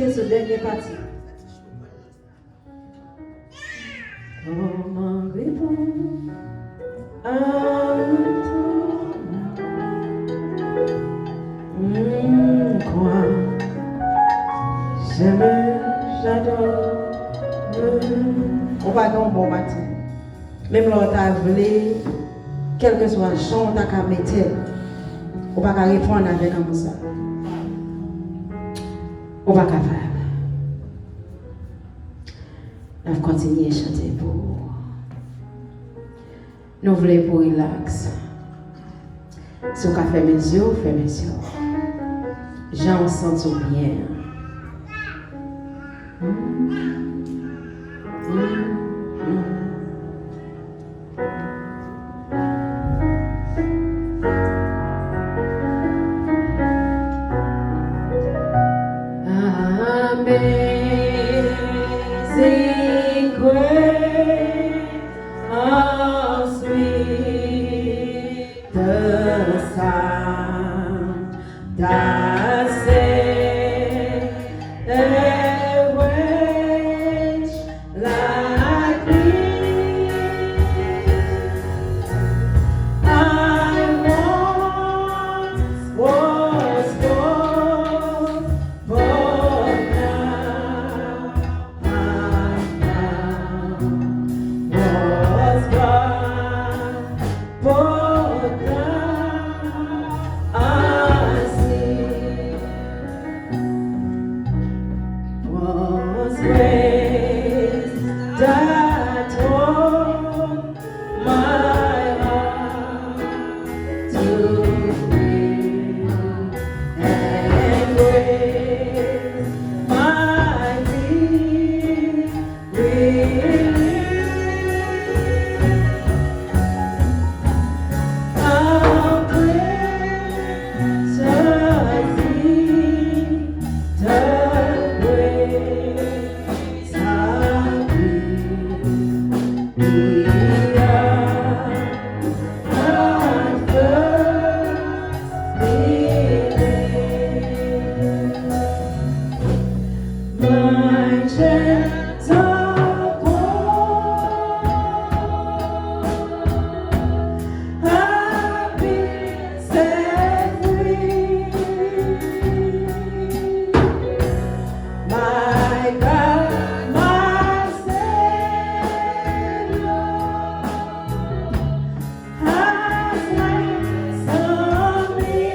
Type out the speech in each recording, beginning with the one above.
chanter ce dernier parti. Comment répondre à toi? Quoi? J'aime, j'adore. On va dans bon matin. Même lorsque tu as voulu, quel que soit le chant que tu as mettre, on va pas répondre avec comme ça. On va capable. On va continuer à chanter pour. Nous voulons pour relax. Si on fait mes yeux, fait mes yeux. J'en sens bien. Amazing grace, how sweet the sound that saved a wretch like me. I once was lost, but now I'm found. Was blind, but now I see. Was grace that taught my heart to feel, and grace my need how precious is the grace I we are not first believed. My gentle boy, I've been set free. My God, my Savior, has ransomed me,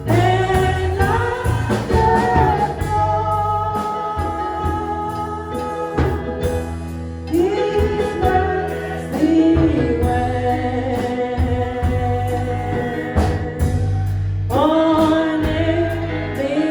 and I don't know His mercy well. On every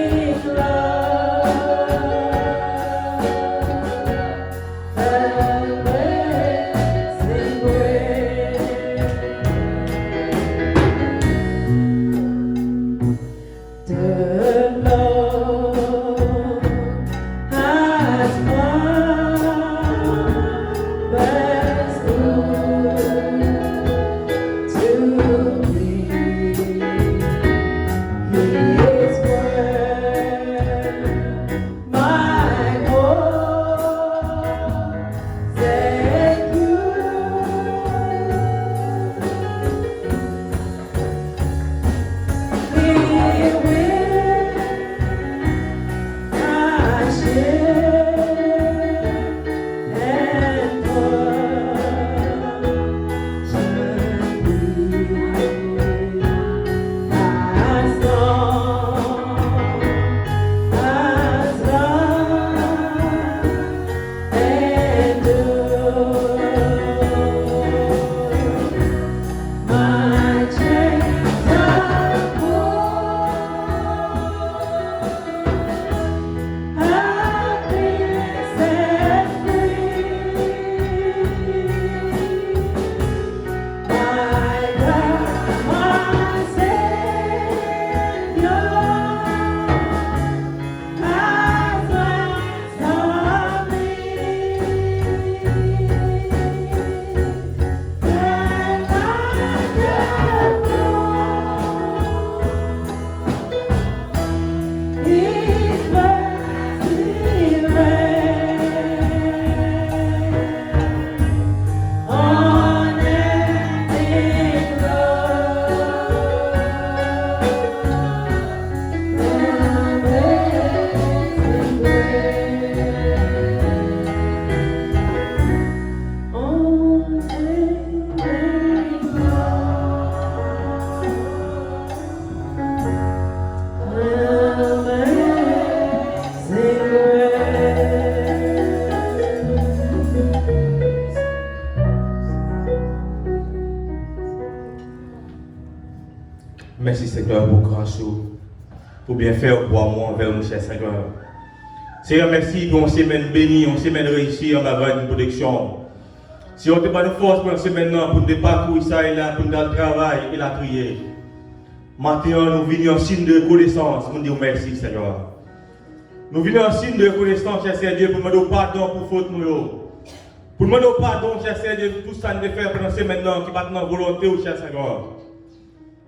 merci Seigneur pour grâce, pour bien faire pour moi envers nous, cher Seigneur. Seigneur, merci pour une semaine bénie, une semaine réussie en avant une protection. Si on te pas de force pour une semaine pour nous parcourir ça et là, pour nous faire le travail et la prière. Maintenant, nous venons en signe de reconnaissance pour nous dire merci, Seigneur. Nous venons en signe de reconnaissance, cher Seigneur Dieu, pour demander pardon pour faute nous. Pour demander pardon, cher Seigneur Dieu, pour tout ça nous faire pendant cette semaine qui va dans volonté, cher Seigneur.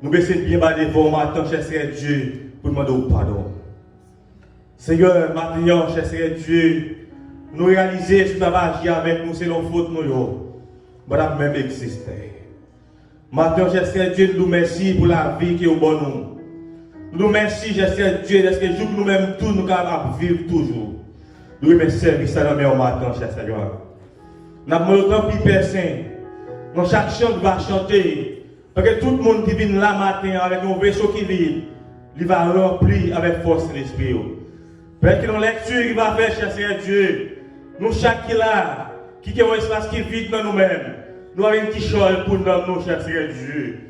Nous baissons bien bas devant maintenant, cher Seigneur Dieu, pour demander pardon. Seigneur, maintenant, cher Seigneur Dieu, nous réaliser ce que tu as agi avec nous, c'est nos fautes, nous, madame même existé. Maintenant, cher Seigneur Dieu, nous merci pour la vie qui est au bon nous. Nous merci, cher Seigneur Dieu, parce que jour que nous-mêmes tous nous capables de vivre toujours. Nous remercions service à nous matin, cher Seigneur. Nous avons autant de personnes. Dans chaque chant, nous allons chanter. Parce que tout le monde qui vient là matin avec un vaisseau qui vide, il va remplir avec force l'esprit. Parce que dans la lecture qu'il va faire, cher Seigneur Dieu, nous chaque qui là, qui a un espace qui vide dans nous-mêmes, nous avons une petite chose pour nous, cher Seigneur Dieu.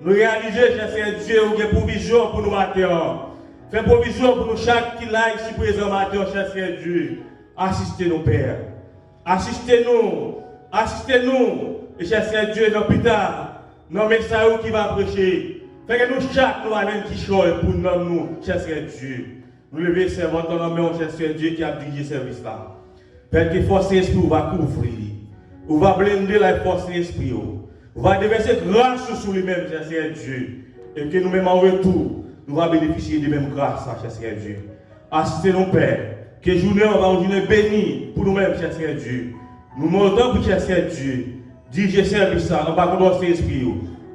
Nous réaliser, cher Seigneur Dieu, nous avons provision pour nous matin. Fais provision pour nous chaque qui là ici présent matin, cher Seigneur Dieu. Assistez-nous, Père. Assistez-nous. Assistez-nous. Et cher Seigneur Dieu, dans plus tard, dans le message qui va prêcher. Fait que nous chaque nous avons une petite chose pour nous, cher Seigneur Dieu. Nous lever servant dans la main, cher Seigneur Dieu, qui a dirigé ce service là. Père, que force et esprit va couvrir. On va blender la force et l'esprit. On va déverser grâce sur lui-même, cher Seigneur Dieu. Et que nous-mêmes en retour, nous allons bénéficier de même grâce, cher Seigneur Dieu. Assistez-nous, Père. Que journée, on va une journée bénie pour nous-mêmes, cher Seigneur Dieu. Nous montons pour cher Seigneur Dieu. Dirigez service ça, on va commencer l'esprit.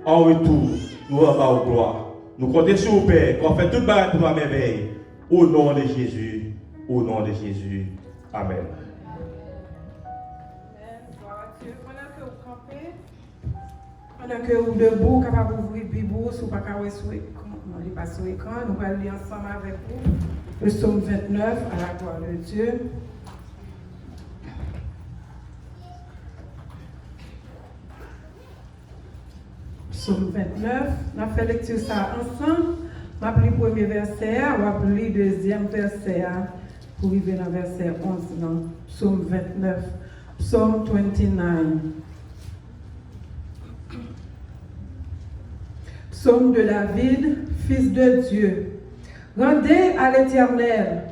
En retour, nous allons avoir gloire. Nous comptons sur vous, Père, qu'on fait toute barre pour nous merveille. Au nom de Jésus. Au nom de Jésus. Amen. Pendant que vous debout, capable d'ouvrir la Bible, ou pas capable sur l'écran, on n'est pas sur l'écran, nous allons lire ensemble avec vous le psaume 29 à la gloire de Dieu. Psaume 29, on a fait lecture ça ensemble. On a pris le premier verset, on a pris le deuxième verset pour arriver dans le verset 11. Non? Psaume 29, Psaume 29. Psaume de David, fils de Dieu. Rendez à l'Éternel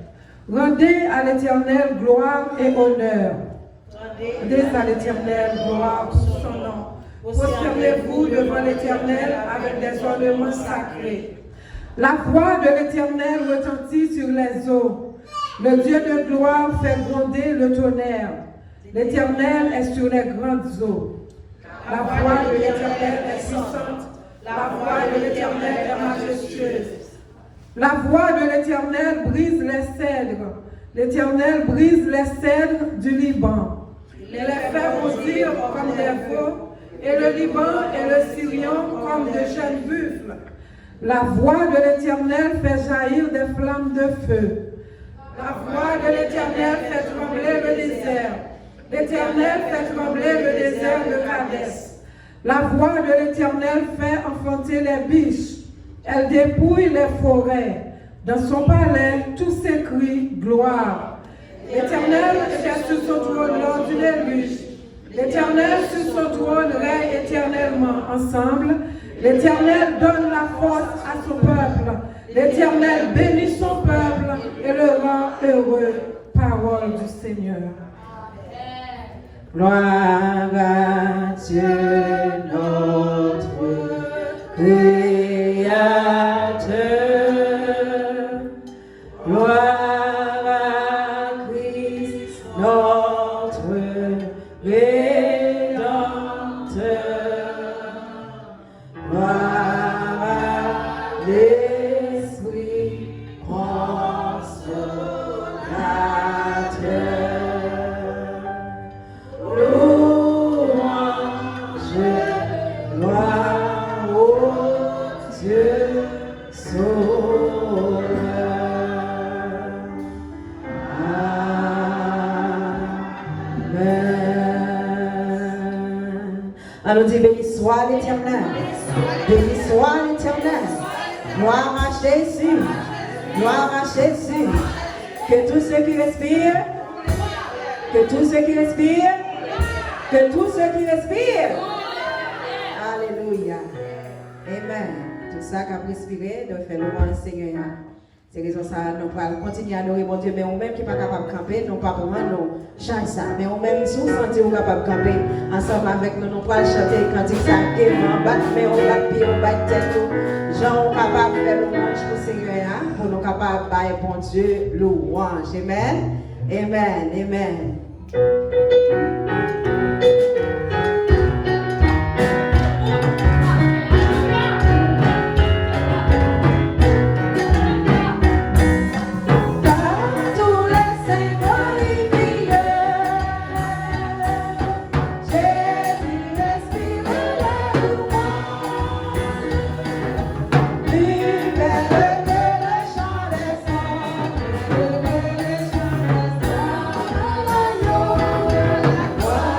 gloire et honneur. Rendez à l'Éternel gloire pour son nom. Prosternez-vous devant l'Éternel avec des ornements sacrés. La voix de l'Éternel retentit sur les eaux. Le Dieu de gloire fait gronder le tonnerre. L'Éternel est sur les grandes eaux. La voix de l'Éternel est puissante. La voix de l'Éternel est majestueuse. La voix de l'Éternel brise les cèdres. L'Éternel brise les cèdres du Liban. Il les fait bondir comme des veaux, et le Liban et le Sirion comme de jeunes buffles. La voix de l'Éternel fait jaillir des flammes de feu. La voix de l'Éternel fait trembler le désert. L'Éternel fait trembler le désert de Kadès. La voix de l'Éternel fait enfanter les biches. Elle dépouille les forêts. Dans son palais, tous s'écrient gloire. L'Éternel est sur son trône lors du déluge. L'Éternel sur son trône règne éternellement. Ensemble, l'Éternel donne la force à son peuple. L'Éternel bénit son peuple et le rend heureux. Parole du Seigneur. Gloire à Dieu notre Créateur. Gloire à Christ notre Rédempteur. Gloire à l'Esprit consolateur. Alors dit béni soit l'Éternel. Béni soit l'Éternel. Gloire à Jésus. Gloire à Jésus. Que tous ceux qui respirent, que tous ceux qui respirent, que tous ceux qui respirent. Alléluia. Amen. Tout ça qui a respiré, de faire louange Seigneur. C'est raison ça, nous allons continuer à adorer mon Dieu, mais on-même qui n'est pas capable de camper, nous ne pouvons pas prendre chance ça. Mais on-même, si vous sentez vous capable de camper, ensemble avec nous, nous pouvons chanter quand il s'agit, on bat, mais on bat pied, on bat tête. Gens capables de faire louange pour Seigneur, pour nous capables de faire bon Dieu louange. Amen. Amen. Amen. Wow.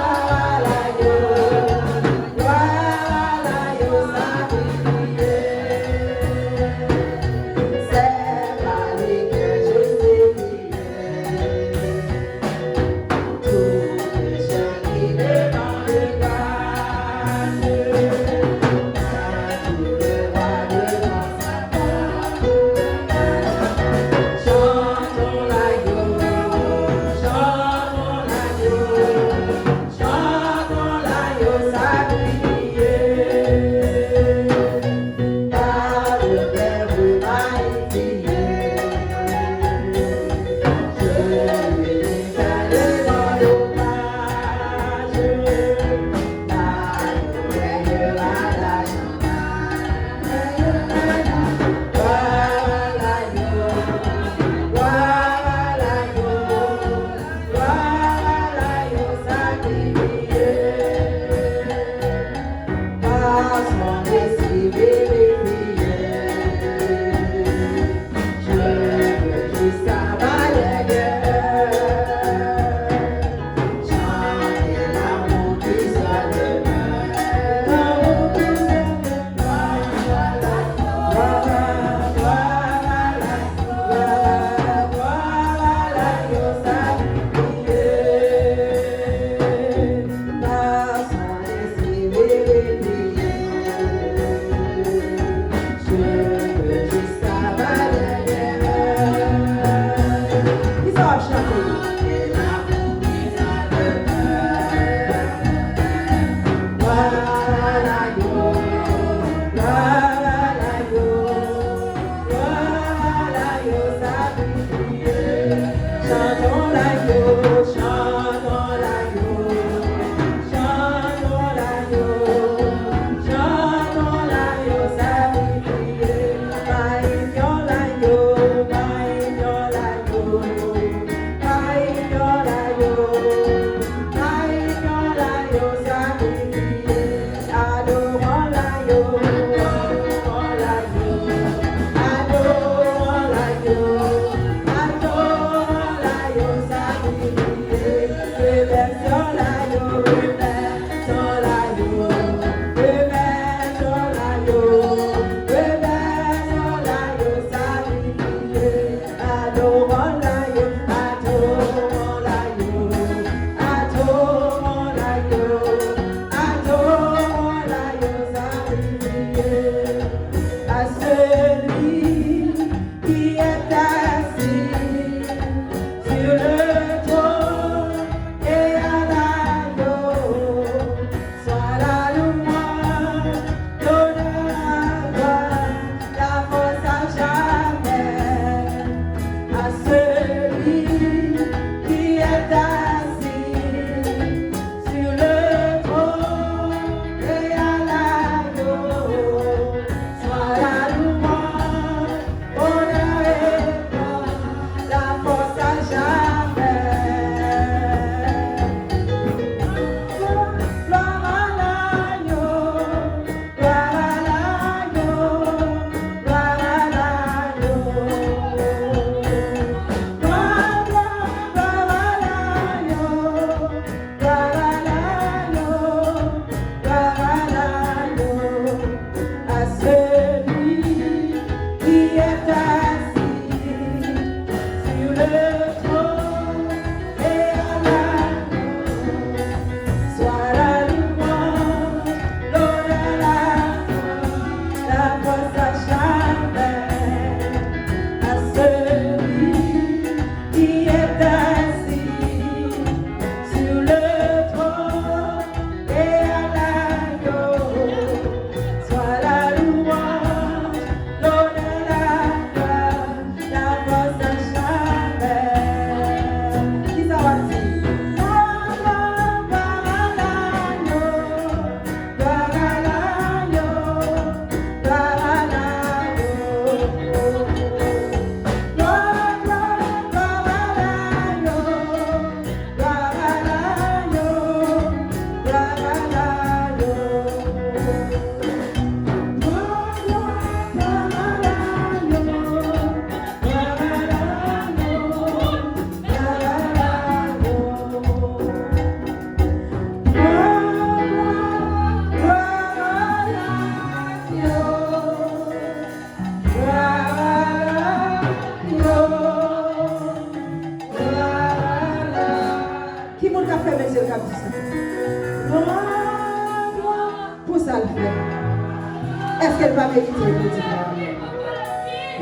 qu'elle va mériter, petit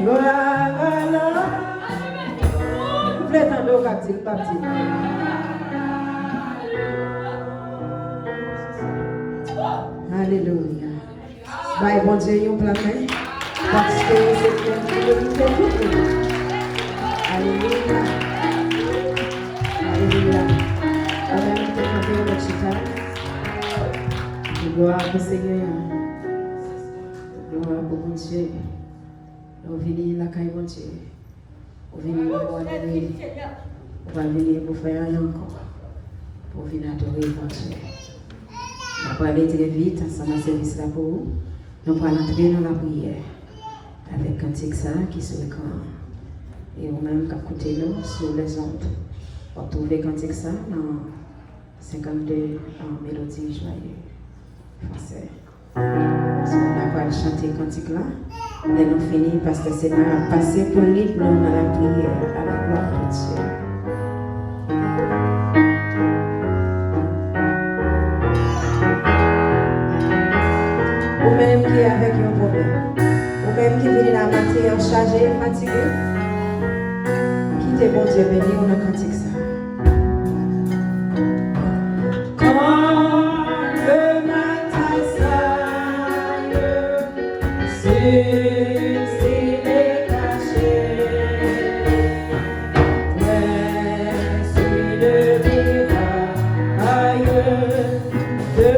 gloire à l'homme. Vous voulez entendre au cap, pas petit. Alléluia. Bye, bon Dieu, vous planez. Parce que c'est bien de tout. Alléluia. Alléluia. On va nous demander au chita. Gloire au Seigneur. Gloire au bon Dieu. On venir la caille bon Dieu. On venir pour adorer. On va venir pour faire rien encore. Pour venir adorer bon Dieu. On va aller très vite ensemble à service là pour vous. Nous allons entrer dans la prière avec un cantique ça qui sur l'écran. Et vous-même qui écoutez nous sur les ondes. Vous trouvez cantique ça dans 52 en mélodie joyeuse français. Si on a pas chanter cantique là, mais nous finissons parce que c'est passé pour l'hymne dans la prière à la gloire de Dieu. Ou-même qui est avec un problème, ou-même qui vient la matin chargé, fatigué, quittez bon Dieu béni, on a cantique ça. Quand le matin s'il est caché, mais le miracle de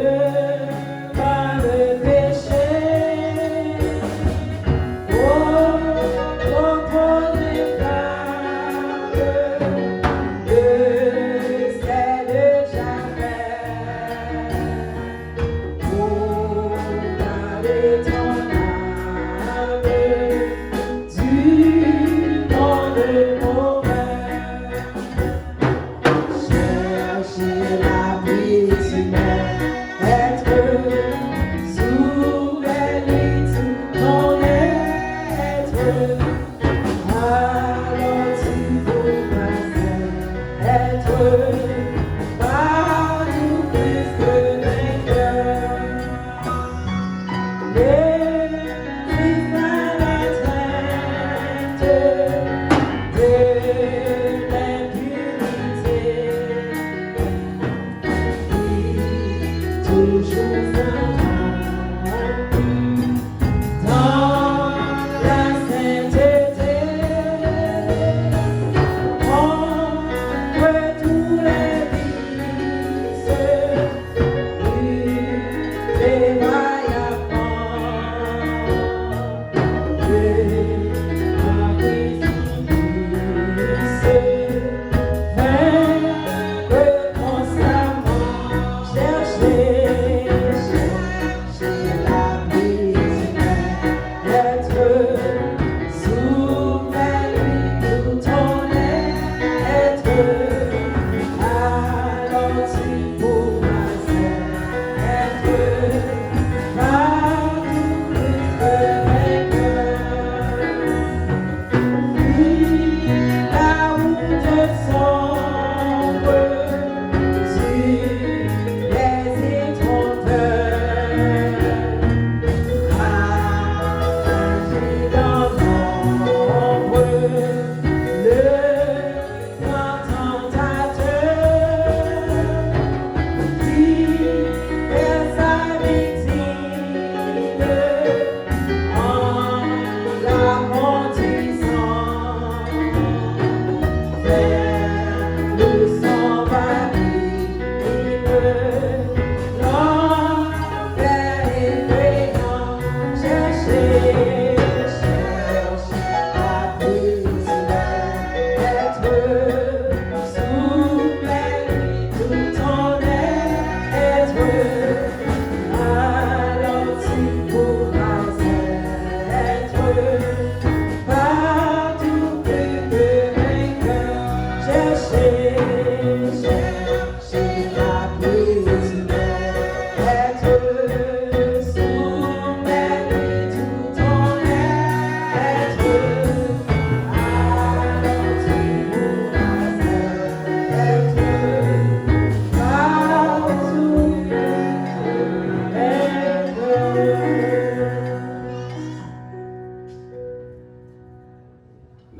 par le péché, oh, des flammes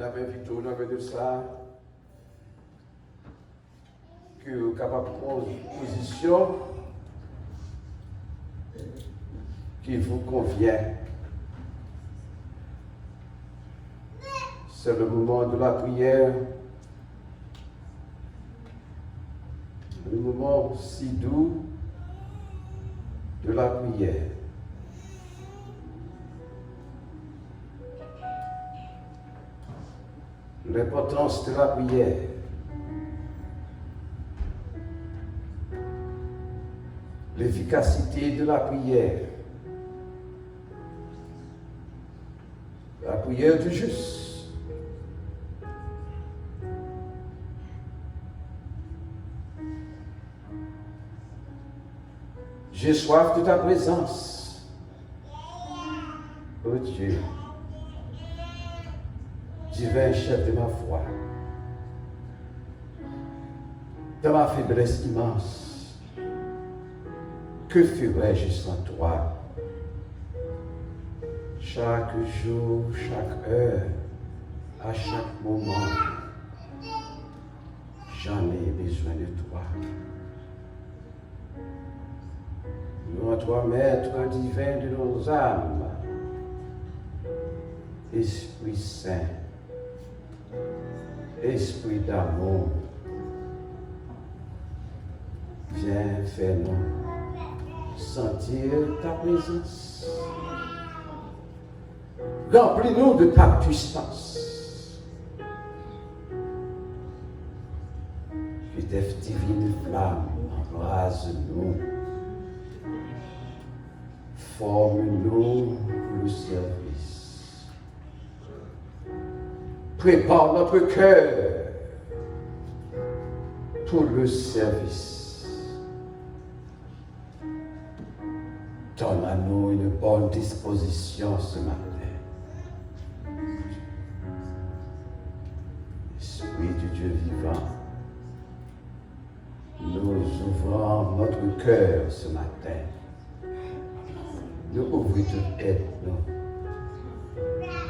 Nous avons invité au nom de ça que vous êtes capable de prendre une position qui vous convient. C'est le moment de la prière, le moment si doux de la prière. L'importance de la prière. L'efficacité de la prière. La prière du juste. J'ai soif de ta présence, ô Dieu, divin chef de ma foi. Dans ma faiblesse immense, que ferais-je sans toi? Chaque jour, chaque heure, à chaque moment, j'en ai besoin de toi. Nous, toi, Maître divin de nos âmes, Esprit Saint, Esprit d'amour, viens faire-nous sentir ta présence. Remplis-nous de ta puissance. Que tes divines flammes embrasent-nous. Forme-nous pour le service. Prépare notre cœur pour le service. Donne à nous une bonne disposition ce matin. Esprit du Dieu vivant, nous ouvrons notre cœur ce matin. Nous ouvrons toute aide,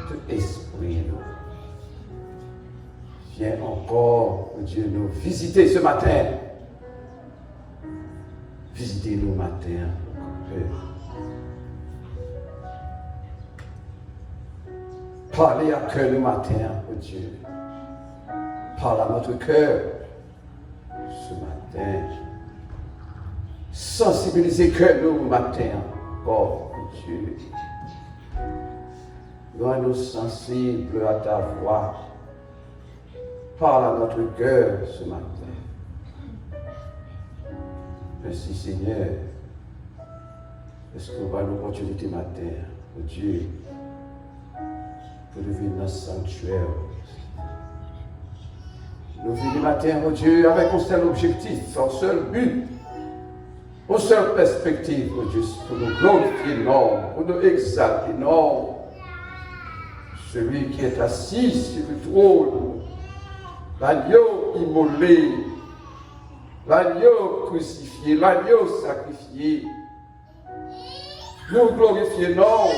tout esprit, nous. Viens encore, Dieu, nous visiter ce matin. Visitez-nous matin, parlez à cœur le matin, oh Dieu. Parle à notre cœur ce matin. Sensibilisez cœur nous matin encore, oh Dieu. Rends-nous sensibles à ta voix. Parle à notre cœur ce matin. Merci Seigneur. Est-ce qu'on va l'opportunité matin, oh Dieu, pour devenir notre sanctuaire. Nous venons matin, oh Dieu, avec un seul objectif, un seul but, une seule perspective, oh Dieu, pour nous glorifier, non, pour nous exalter, non. Celui qui est assis sur le trône, l'agneau immolé, l'agneau crucifié, l'agneau sacrifié. Nous glorifions, non.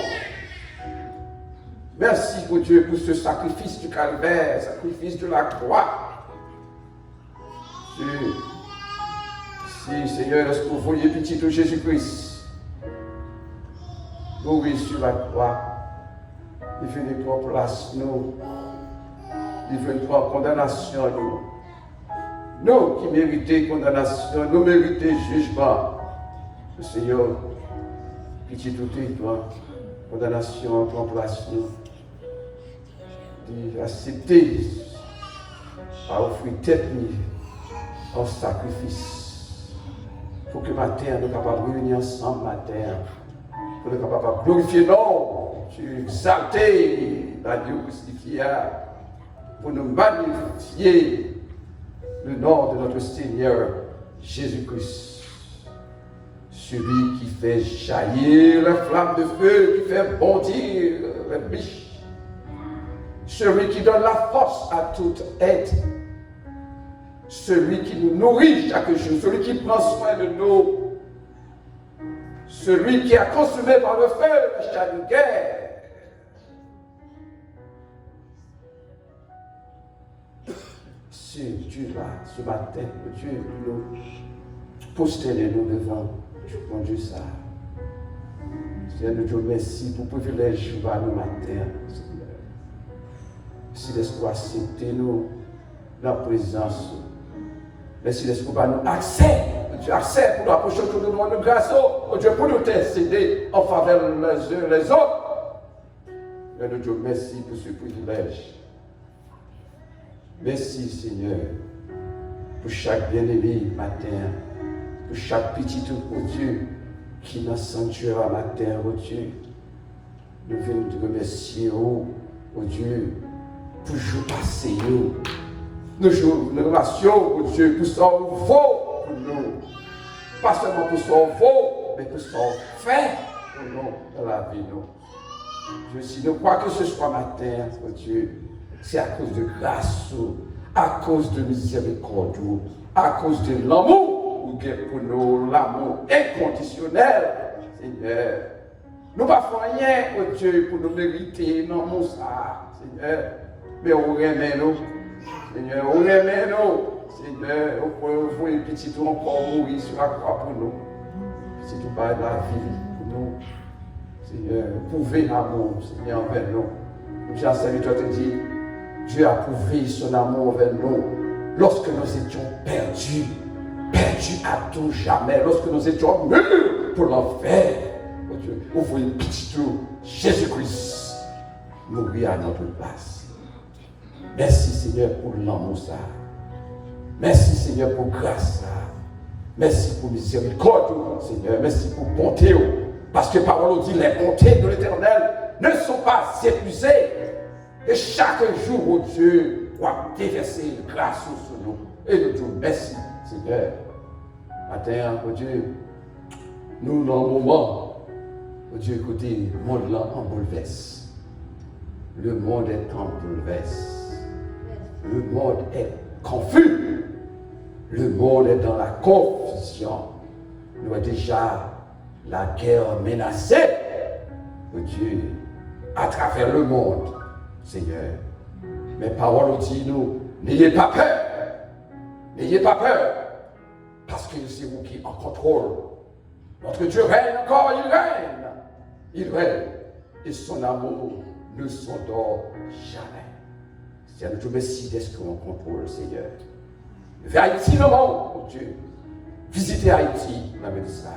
Merci, oh Dieu, pour ce sacrifice du calvaire, sacrifice de la croix. Dieu, si, Seigneur, est-ce que vous voyez petit de Jésus-Christ mourir sur la croix, il venait pour place nous, il venait pour condamnation nous. Nous qui méritons condamnation, nous méritons jugement. Le Seigneur, petit tout toi, condamnation pour place nous. D'accepter à offrir tête en sacrifice pour que matin nous soyons capables de réunir ensemble matin pour nous capables de glorifier non, tu exalter la Dieu crucifié pour nous magnifier le nom de notre Seigneur Jésus-Christ, celui qui fait jaillir la flamme de feu, qui fait bondir les biches. Celui qui donne la force à toute aide. Celui qui nous nourrit chaque jour. Celui qui prend soin de nous. Celui qui a consumé par le feu le champ de guerre. Dieu là, ce matin, Dieu, nous prosternons devant, mon Dieu, ça. Seigneur, nous te remercions pour le privilège de nous matin, Seigneur. Merci d'être accepter nous dans la présence. Merci d'être nous accès. Dieu, accès pour approcher autour de nous, grâce au Dieu, pour nous intercéder en faveur les uns les autres. Et nous te remercions pour ce privilège. Merci, Seigneur, pour chaque bien-aimé matin, pour chaque petit oh Dieu, qui est dans le sanctuaire matin, oh Dieu. Nous venons te remercier, oh Dieu, pour jour passé, nous remercions, oh Dieu, pour son vaut pour nous. Pas seulement pour son vaut, mais pour son fait pour nous dans la vie, nous. Dieu, si nous croyons que ce soit matin, oh Dieu, c'est à cause de grâce, à cause de miséricorde, à cause de l'amour pour nous, l'amour inconditionnel, Seigneur. Nous ne faisons rien, oh Dieu, pour nous mériter, non, mon ça, Seigneur. Mais on remet nous, Seigneur, on remet nous, Seigneur, on peut voir un petit tout encore mourir sur la croix pour nous. C'est tout par la vie pour nous, Seigneur, prouver l'amour, Seigneur, envers nous. J'ai serviteur te dit, Dieu a prouvé son amour envers nous lorsque nous étions perdus à tout jamais, lorsque nous étions mûrs pour l'enfer. Oh Dieu, ouvre une petite tour, Jésus-Christ mourir à notre place. Merci Seigneur pour l'amour ça. Merci Seigneur pour grâce ça. Merci pour miséricorde, Seigneur. Merci pour bonté. Parce que parole dit, les bontés de l'Éternel ne sont pas épuisées. Et chaque jour, oh Dieu, on va déverser grâce sur nous. Et nous disons merci, Seigneur. Matin, oh Dieu, nous, dans le moment, oh Dieu, écoutez, le monde là en bouleverse. Le monde est en bouleverse. Le monde est confus. Le monde est dans la confusion. Nous avons déjà la guerre menacée, oh Dieu, à travers le monde. Seigneur, mes paroles disent nous, n'ayez pas peur, n'ayez pas peur, parce que c'est vous qui en contrôle. Notre Dieu règne encore, il règne, et son amour ne s'endort jamais. Seigneur, nous te remercions d'être en contrôle, Seigneur. Vers Haïti, le monde, oh Dieu, visitez Haïti, on avait dit ça.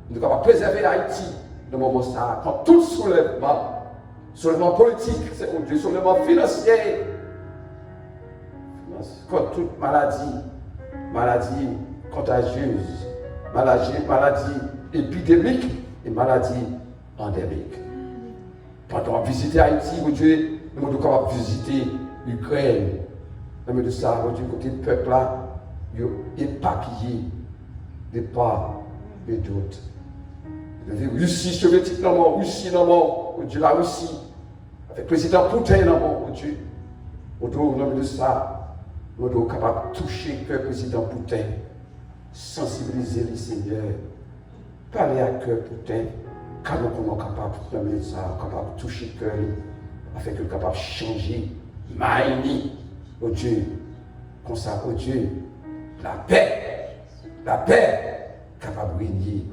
Nous devons préserver Haïti, le moment ça, quand tout soulèvement politique, c'est mon Dieu, soulèvement financier, quand toute maladie contagieuse, maladie épidémique et maladie endémique. Pendant visiter Haïti, mon Dieu, nous sommes capables de visiter l'Ukraine. Nous de ça, mon Dieu, côté du peuple là, il est éparpillé de part et d'autres. Russie soviétique dans mon, Russie dans mon, Dieu, la Russie, avec le président Poutine dans mon, Dieu. Au nom de ça, nous sommes capables de toucher le président Poutine, sensibiliser les seigneurs, parler à cœur Poutine, car nous sommes capables de ça, capables de toucher le cœur, afin que nous capables de changer, maïni, au Dieu, comme ça, au Dieu, la paix, capable de régner.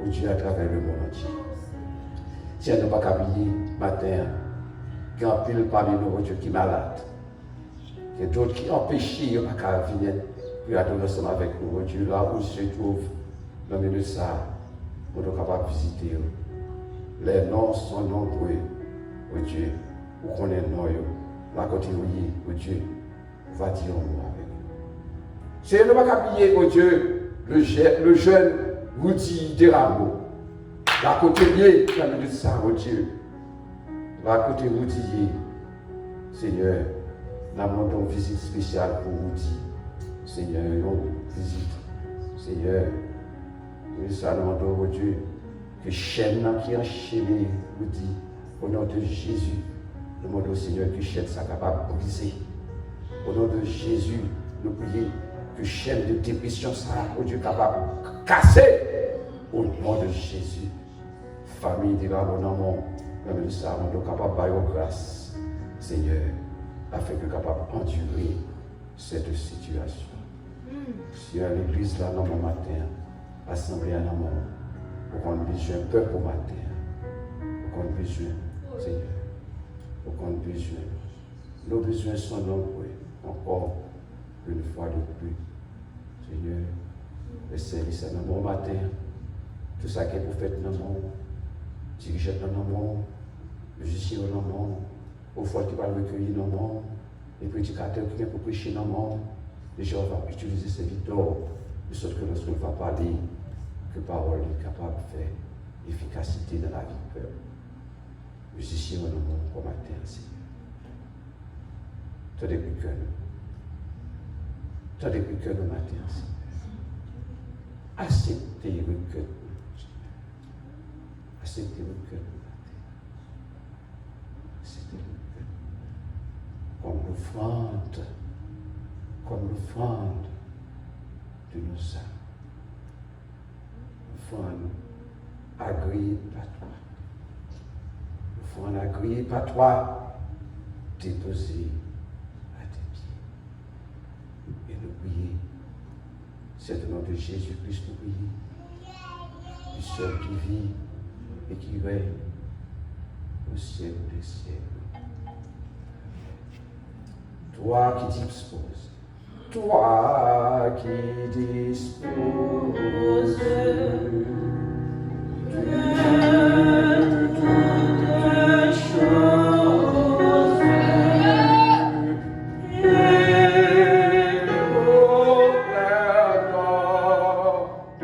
Oh Dieu, à travers le monde entier. Si elle n'a pas qu'à oublier, matin, qu'il y a un pile parmi nous, oh Dieu, qui est malade. Il y a d'autres qui empêchent, il n'y a pas qu'à venir, puis adorer ensemble avec nous, oh Dieu, là où se trouve, dans le milieu de ça, nous sommes capables de visiter. Les noms sont nombreux, oh Dieu, où qu'on est nom, là, côté oui, oh Dieu, va dire nous avec nous. Si elle n'a pas qu'à oublier, oh Dieu, le jeune, Rudy Deramo, la côté lié, dans le ça, oh Dieu, la côté Rudy, Seigneur, nous demandons une visite spéciale pour Rudy. Seigneur, une visite. Seigneur, nous demandons, oh Dieu, que chaîne qui enchaîne Rudy, au nom de Jésus, nous demandons, Seigneur, que chaîne soit capable de briser. Au nom de Jésus, nous prions que chaîne de dépression soit, oh Dieu, capable de casser. Au nom de Jésus, famille de l'abonnement, même le ça, nous sommes capables de grâce, Seigneur, afin que nous soyons capables d'endurer cette situation. Seigneur, l'église là, dans mon matin, assemblée à mon pour qu'on ait besoin de peuple au matin, pour qu'on ait besoin, Seigneur, pour qu'on ait besoin. Nos besoins sont nombreux, encore une fois de plus. Seigneur, le service à mon matin, tout ça qui est pour faire dans le monde, dirigeant dans le monde, musicien dans le monde, au fois qui va recueillir dans le monde, les prédicateurs qui viennent pour prêcher dans le monde, déjà on va utiliser ces victoires, de sorte que lorsqu'on va parler, que parole est capable de faire efficacité dans la vie du peuple. Musicien dans le monde, comme matin, Seigneur. Toi depuis que nous. Toi depuis que nous matin, Seigneur. Acceptez le que nous. Acceptez le que nous. Acceptez le que nous. Comme l'offrande de nos âmes. L'offrande agréée par toi. L'offrande agréée par toi, déposée à tes pieds. Et nous prier. C'est au nom de Jésus-Christ nous prier. Du seul qui vit et qui règne au ciel des siècles. Toi qui disposes, toi qui disposes de toutes choses, et au pardon de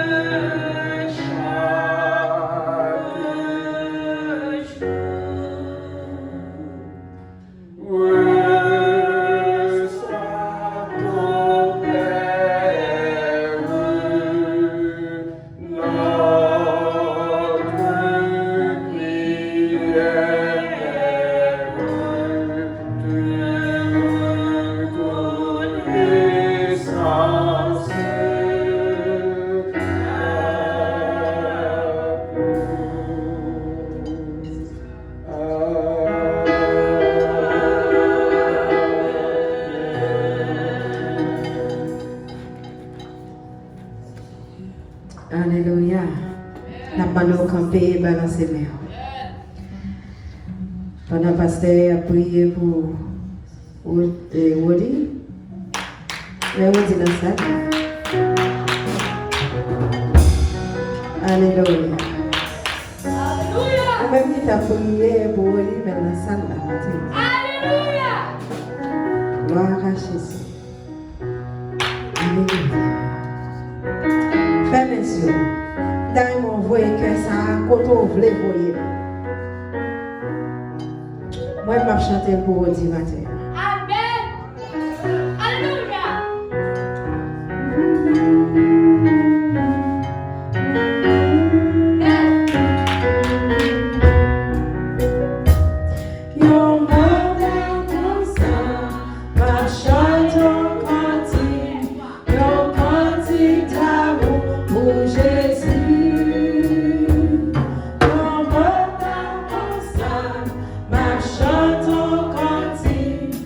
chaque jour. Alléluia. N'a pas nous camper, balancer main. Pendant que le pasteur a prié pour Wodi, mais Wodi dans ça. Alléluia. Même qui t'a prié pour Wodi, mais dans ça, alléluia. Gloire à Jésus. Alléluia. Frères et sœurs, dans mon voyez que ça, quand on voulait voyer. Moi, je vais chanter pour vous dire matin. Amen. Alléluia. Yon modèle comme ça, ma chanson cantique, yon cantique d'amour pour Jésus. Yon modèle comme ça, ma chanson cantique,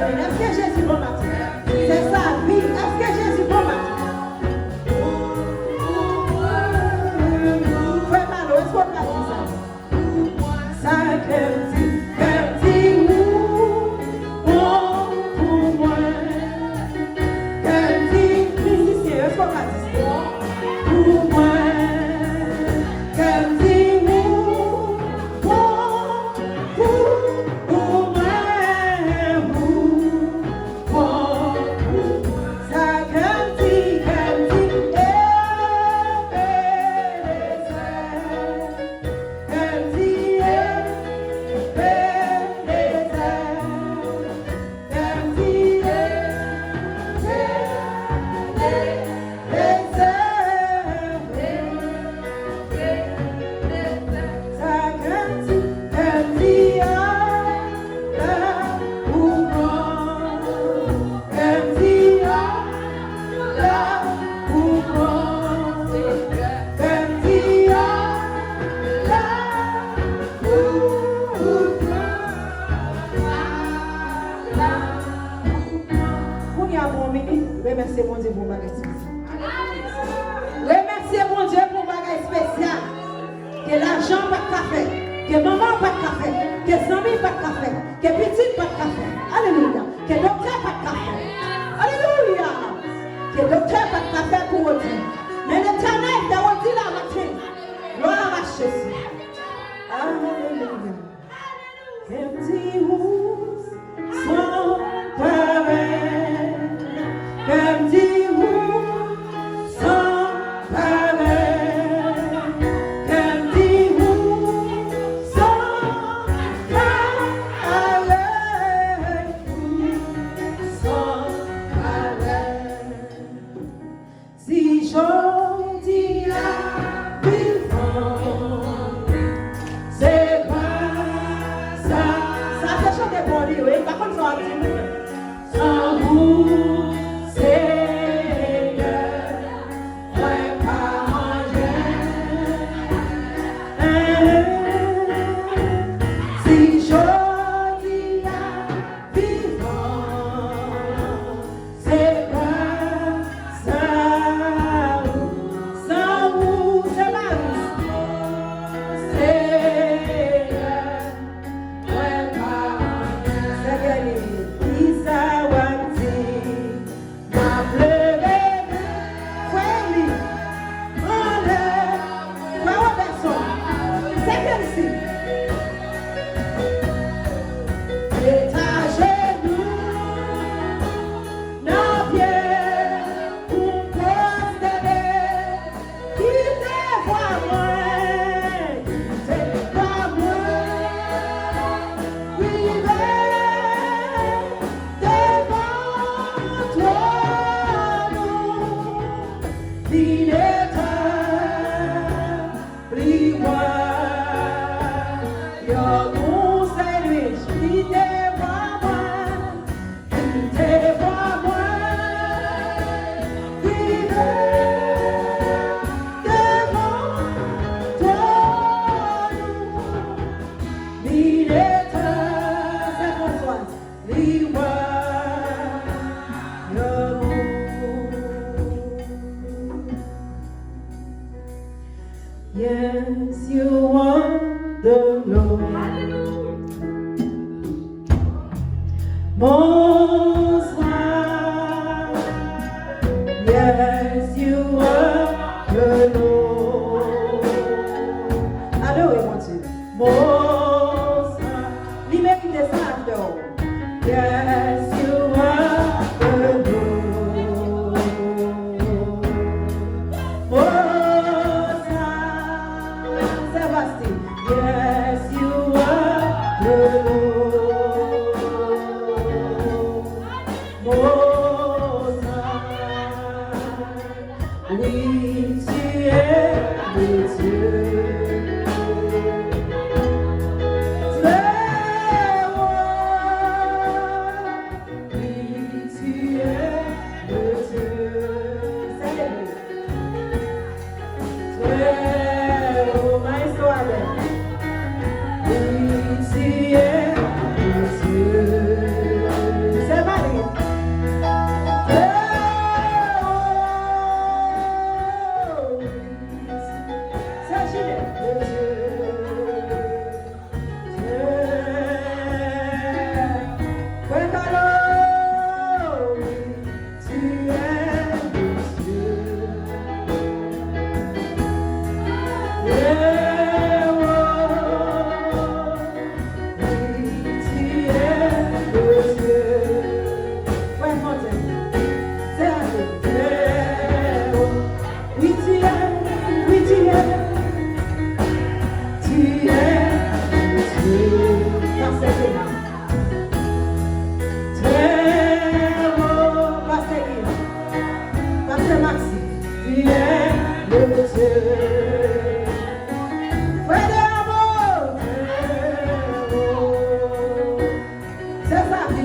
Amen. Est-ce que Jésus bon matin? C'est sa vie. Est-ce que Jésus bon matin? Fais mal, est-ce qu'on peut dire ça? Ça remerciez mon Dieu pour un bagage spécial. Remerciez mon Dieu pour un bagage spécial. Que l'argent pas de café, que maman pas de café, que Zami pas de café, que petite pas de café. Alléluia. Que docteur pas de café. Alléluia. Que docteur pas de café pour Odi. Mais l'éternel t'a Odi la matin. Gloire à Jésus. Alléluia. Empty wounds, sans pareil. Empty wounds, sans pareil. Empty wounds, sans pareil. Sans pareil. Si j'en dis à vivant, c'est ça c'est chanter pour lui, oui. Par contre, ça va dire sans vous, Seigneur, moi pas manger. Si je dis à vivant, c'est ça. Sans vous, c'est pas Yes, you are the Lord. Most High. Yes, you are the Lord. Alléluia, mon Dieu. Most High. Lui mérite ça alors. Yes, you are the Lord. Most High. Sébastien. Yes, you are the Lord. Most High. Oui, tu es le Dieu. Très haut.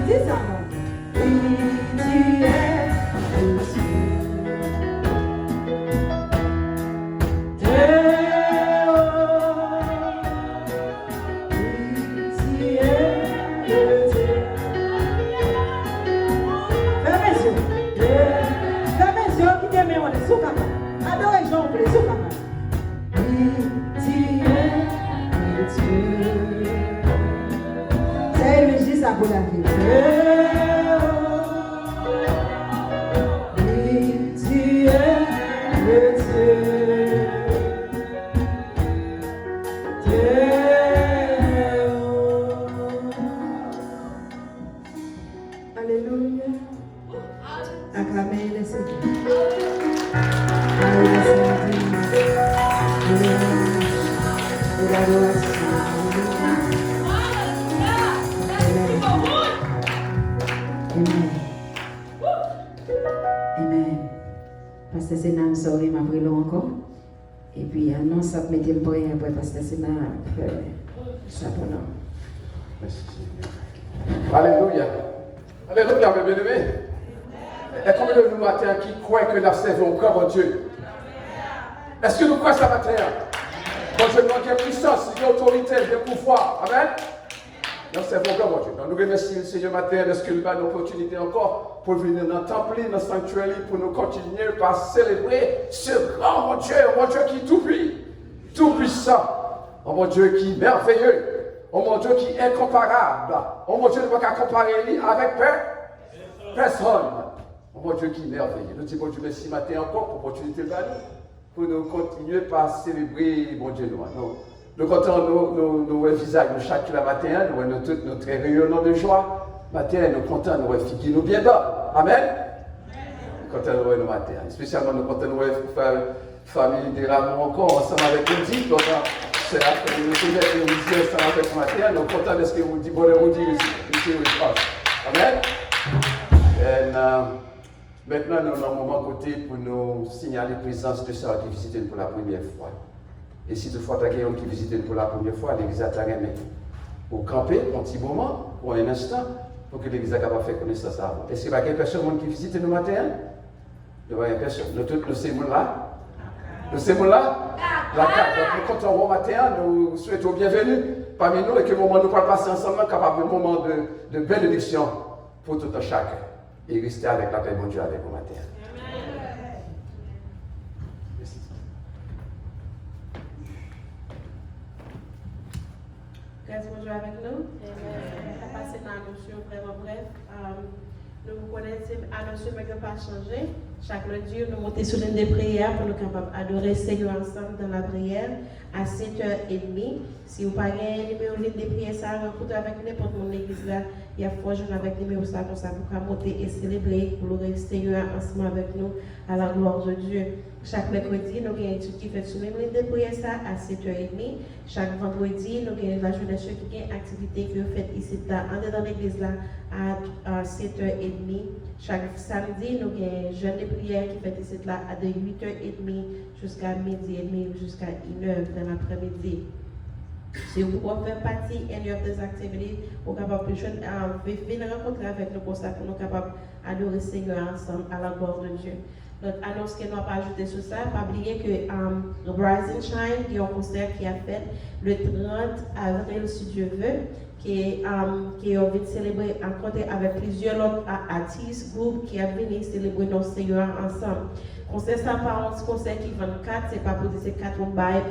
dis ça, non? Oui, tu es Dieu. Pour la vie. Oui, tu es le Dieu. Alléluia. Acclamez le Seigneur. Acclamez le Seigneur. L'adoration. Amen. Pasteur Sénat, je saurai ma brûlée encore. Et puis, annonce ça, mettez le bruit après Pasteur Sénat. Ça pour nous. Merci Seigneur. Alléluia. Alléluia, mes bien-aimés. Et combien de nous matin qui croient que nous servons encore mon Dieu? Est-ce que nous croyons ça matin? Bon Dieu, nous avons puissance, d'autorité, de pouvoir. Amen. Nous servons encore mon Dieu. Nous remercions le Seigneur matin de ce qu'il nous a l'opportunité encore pour venir dans le temple, dans le sanctuaire, pour nous continuer par célébrer ce grand mon Dieu qui est tout puissant, oh mon Dieu qui est merveilleux, oh mon Dieu qui est incomparable, oh mon Dieu ne peut pas comparer avec personne, oh mon Dieu qui est merveilleux. Nous disons bon Dieu merci matin encore pour l'opportunité de pour nous continuer par célébrer mon Dieu nous comptons nos visages, nous chaque matin, nous tous notre rayonnement de joie. Matin, nous comptons nos filles, nous bien bas. Amen. Nous comptons nos matin. Spécialement, nous comptons nos famille des rameaux encore, ensemble avec nous dit, c'est là que nous sommes ensemble avec nous matin, nous comptons de ce que vous dites, bon, vous dites ici, Amen. Et maintenant, nous avons un moment côté pour nous signaler la présence de ceux qui visitent pour la première fois. Et si toutefois tu as quelqu'un qui visite pour la première fois, l'église a remis au camper un petit moment, pour un instant, pour que l'église soit capable de faire connaissance avant. Est-ce qu'il y a quelques personnes qui visitent nous matin? Il y a personne. Nous tous, nous sommes là. Nous sommes là. La carte. Donc, nous comptons au matin, nous souhaitons bienvenue parmi nous et que le moment nous pourrons passer ensemble, capable de moment de bénédiction pour tout un chacun. Et rester avec la paix de Dieu avec vous matin. Grâce bonjour avec nous. On va passer dans la notion vraiment bref. Nous vous connaissons, la notion ne peut pas changer. Chaque lundi, nous montons sur l'une des prières pour nous capables d'adorer le Seigneur ensemble dans la prière à 7h30. Si vous n'avez pas un numéro de prière, ça rencontre avec n'importe mon église là. Il y a 4 jours avec le numéro ça pour monter et célébrer pour le Seigneur ensemble avec nous à la gloire de Dieu. Chaque mercredi, nous avons une étude qui fait sur même ligne de prière ça à 7h30. Chaque vendredi, nous avons la jeunesse qui a une activité que vous faites ici là, dans l'église là à 7h30. Chaque samedi, nous avons une jeune de prière qui fait ici là à de 8h30 jusqu'à 12h30 ou jusqu'à 1h dans l'après-midi. Si vous pouvez faire partie d'une des activités, vous êtes capable de venir rencontrer avec nous pour ça, pour nous capables d'adorer le Seigneur ensemble à la gloire de Dieu. Notre annonce que nous avons ajouté sur ça, pas oublier que Rise and Shine, qui est un concert qui a fait le 30 avril, si Dieu veut, qui a envie de célébrer en côté avec plusieurs autres artistes, groupes qui a venu célébrer notre Seigneur ensemble. Concert ça par un concert qui vend 4, c'est pas pour dire c'est 4 bails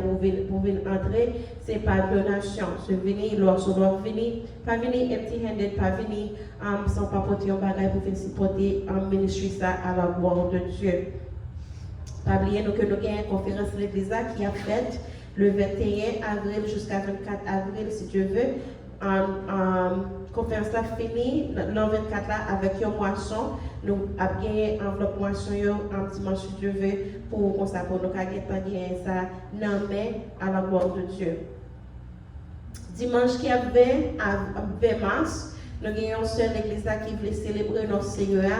pour venir entrer, c'est pas donation. C'est venir, lorsqu'on doit venir, pas venir empty-handed, pas venir sans pas porter un bagage pour venir supporter un ministry ça à la gloire de Dieu. Pas oublier que nous avons une conférence de l'église qui a fait le 21 avril jusqu'à 24 avril, si Dieu veut. Conférence là finie, le 24 là, avec une moisson. Nous avons gagné une enveloppe moisson un dimanche, si Dieu veut, pour nous ça gagner ça dans à la gloire de Dieu. Dimanche qui a 20 mars, nous avons une seule église qui voulait célébrer notre Seigneur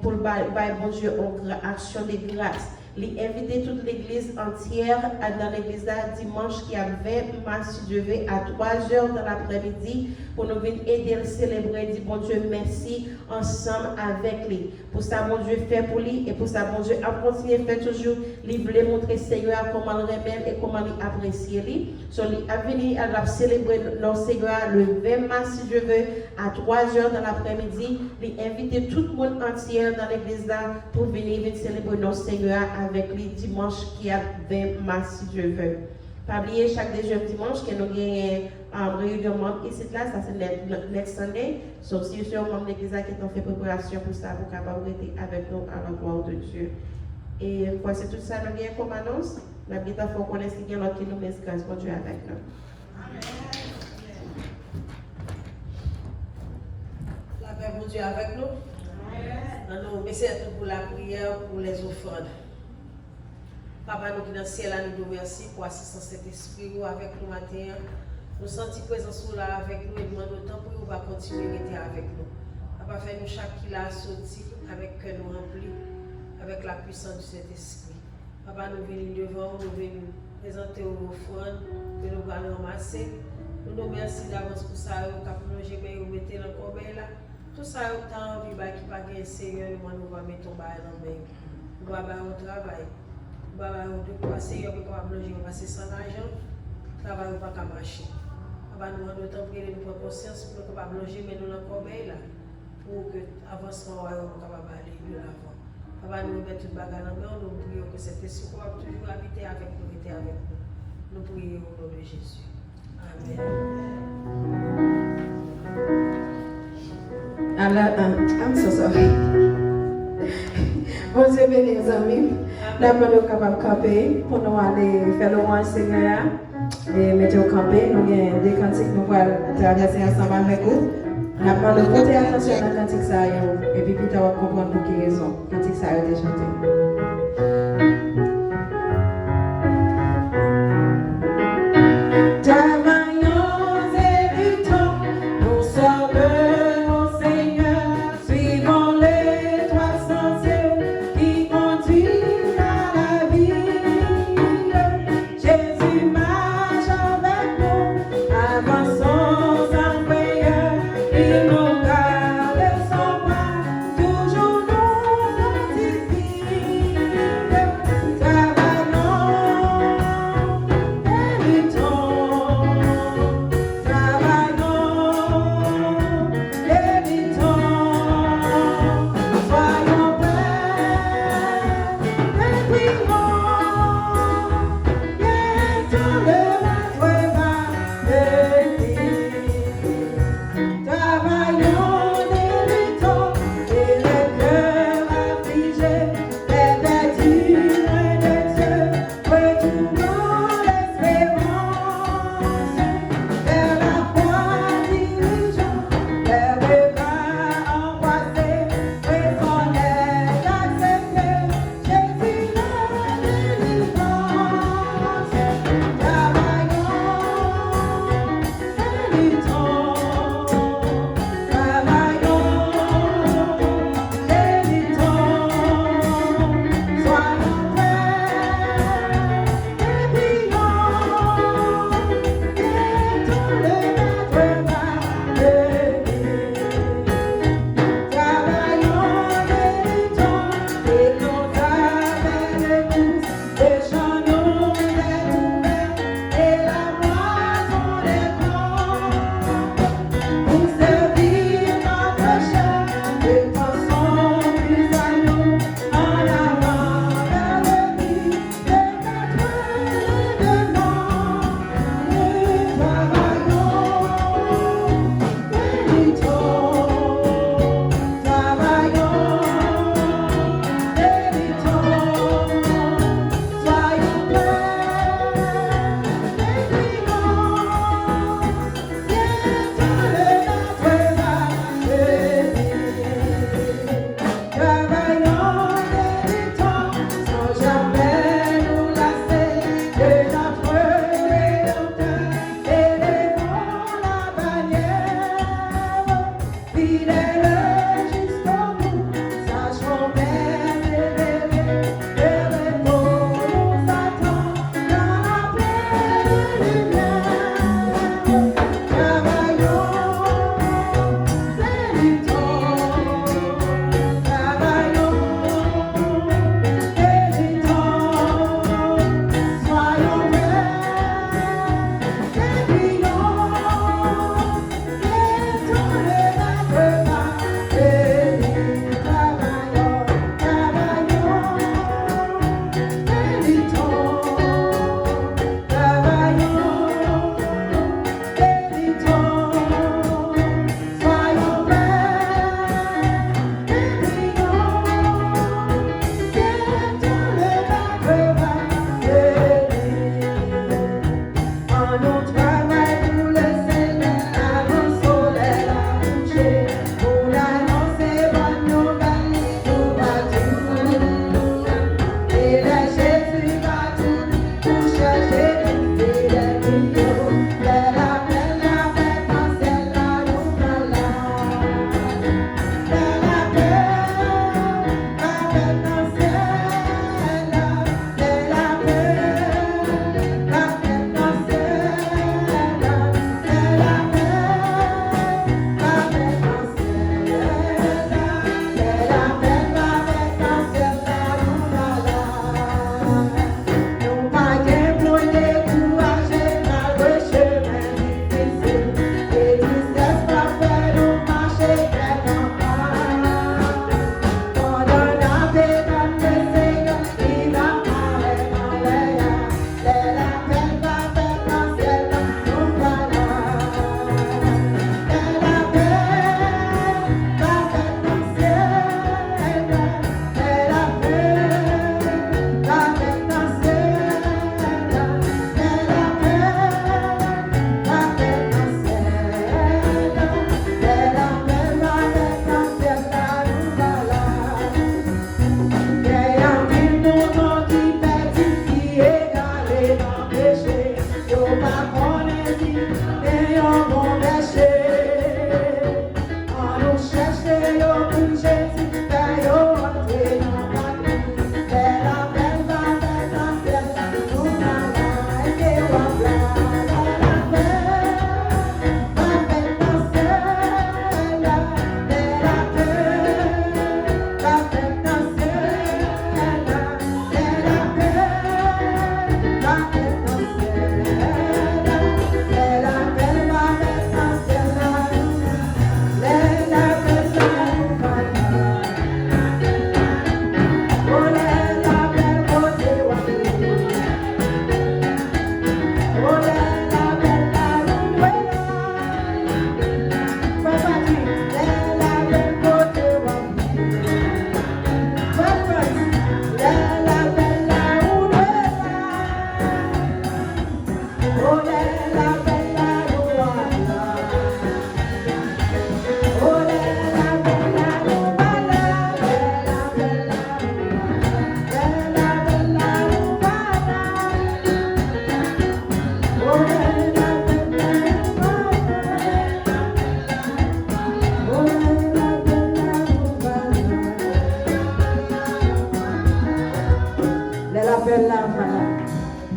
pour bon Dieu en action de grâce. Les inviter toute l'église entière dans l'église là dimanche qui a 20 mars, si Dieu veut, à 3h dans l'après-midi pour nous venir aider à célébrer, dire bon Dieu merci ensemble avec lui. Pour ça, mon Dieu fait pour lui et pour ça, mon Dieu a continué à faire toujours, il voulait montrer Seigneur comment le remettre et comment il apprécier lui. So, il a venu à célébrer notre Seigneur le 20 mars, si Dieu veut, à 3h dans l'après-midi. Il a invité tout le monde entier dans l'église là pour venir célébrer notre Seigneur avec lui dimanche qui a 20 mars, si Dieu veut. Pas oublier chaque deuxième dimanche que nous avons réunion membre ici là, ça c'est next Sunday. Sauf si vous êtes membre de l'église qui ont fait préparation pour ça, pour capable être avec nous à la gloire de Dieu. Et quoi, c'est tout ça, nous avons comme annonce. Nous avons fait connaître qu'il y a l'autre qui nous met grâce pour Dieu avec nous. La paix pour Dieu avec nous. Nous remercions pour la prière, pour les offrandes. Papa, nous qui dans le ciel, nous nous remercions pour l'assistance de cet esprit avec nous matin. Nous sentons présence là avec nous et demandons autant pour nous va continuer à être avec nous. Papa, fais-nous chaque qui l'a sorti avec que nous remplis, avec la puissance de cet esprit. Papa, nous venons devant, nous venons présenter aux offrandes que nous allons ramasser. Nous nous remercions d'avance pour ça, nous avons plongé, nous mettons dans le corbeil là. Tout ça, autant de vie qui n'a pas de Seigneur, nous allons mettre ton bail dans le main. Nous allons faire un travail. Nous allons faire un Seigneur qui va manger, on va passer sans argent. Le travail ne va pas marcher. Nous allons autant prier, nous prendre conscience pour nous manger, mais nous dans le corbeil là. Pour que l'avancement soit capable d'aller de l'avant. Nous allons mettre tout le bagage dans le main, nous prions que cet esprit va toujours habiter avec nous, rester avec nous. Nous prions au nom de Jésus. Amen. I'm so sorry. Bon Dieu béni les amis. Nous sommes capables de camper pour nous aller faire le roi Seigneur et mettre au camper. Nous avons des cantiques nous allons traverser ensemble avec vous. Nous avons de porter attention à la cantique ça et puis plus tard comprendre pour quelle raison la cantique ça a été chanté.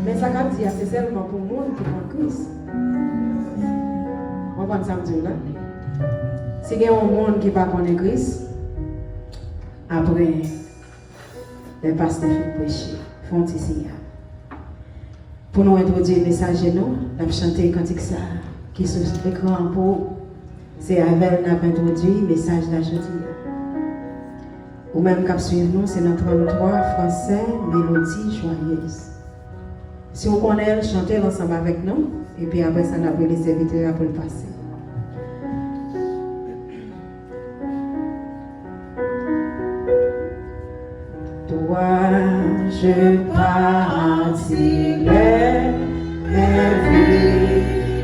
Mais ça comme dit, c'est seulement pour le monde qui prend Christ. On va ça me dire là. Si il y a un monde qui ne connaît pas Christ, après, les pasteurs font prêcher, font ici. Pour nous introduire le message, nous avons chanté un cantique ça, qui est sur l'écran pour. C'est avec nous avons introduit le message d'aujourd'hui. Ou même cap suivre nous, c'est notre 33 français, mélodie joyeuse. Si on connaît, chantez ensemble avec nous, et puis après ça, on a les serviteurs pour le passer. Toi, je partirai, mais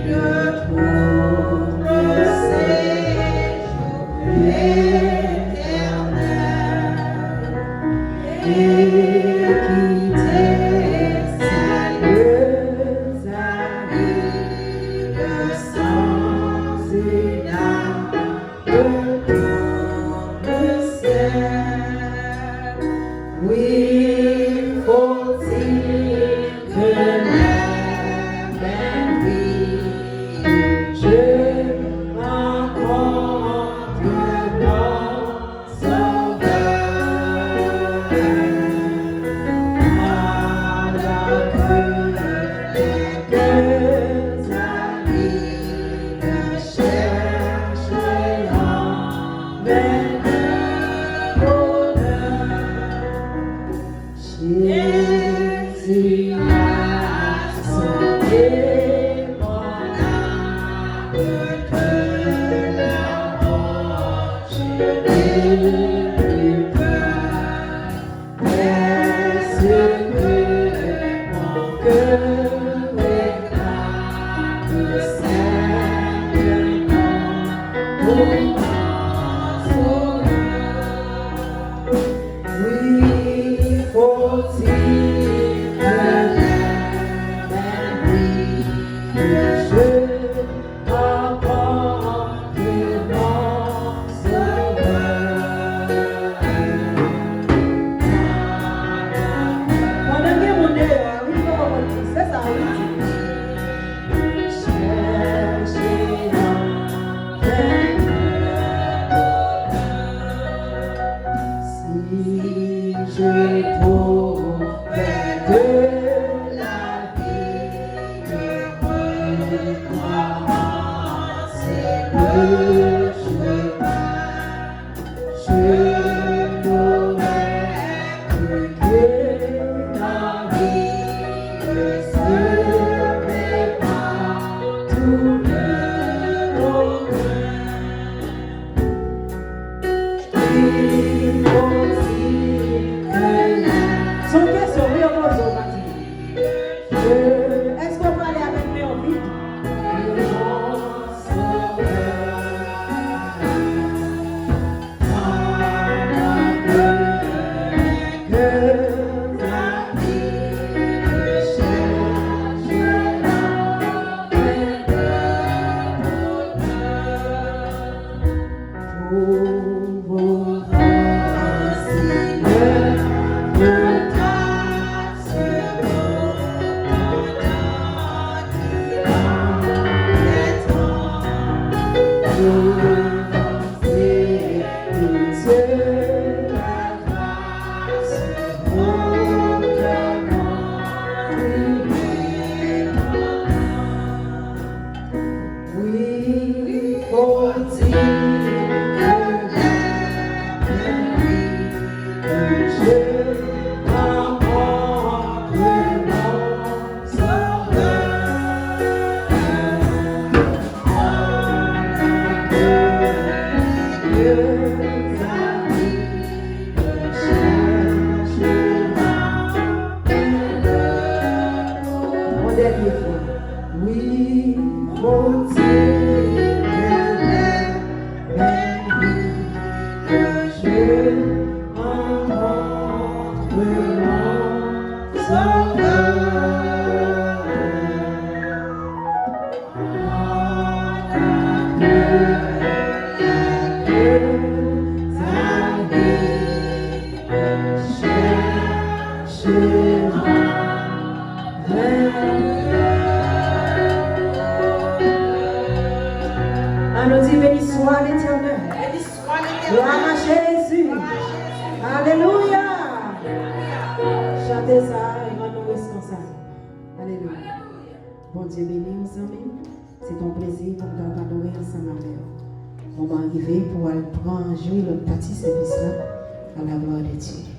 de pour le séjour éternel et quitter sérieuse habitude sans égard de tout le ciel. Oui, faut-il que même je rencontre mon Sauveur, alors que les deux amis me cherchent en vain bonheur. Jésus a sauvé mon âme de la roche et du peur. Est-ce que mon cœur réclame Seigneur pour mon sauveur? Oui, faut-il que même je rencontre mon Sauveur, Allons-y, béni soit l'Éternel. Gloire à Jésus. Alléluia. Chantez ça et rendons responsable. Alléluia. Bon Dieu béni, nous amis. C'est ton plaisir pour nous adorer ensemble avec vous. On va arriver pour aller prendre jouer le petit service là à la gloire de Dieu.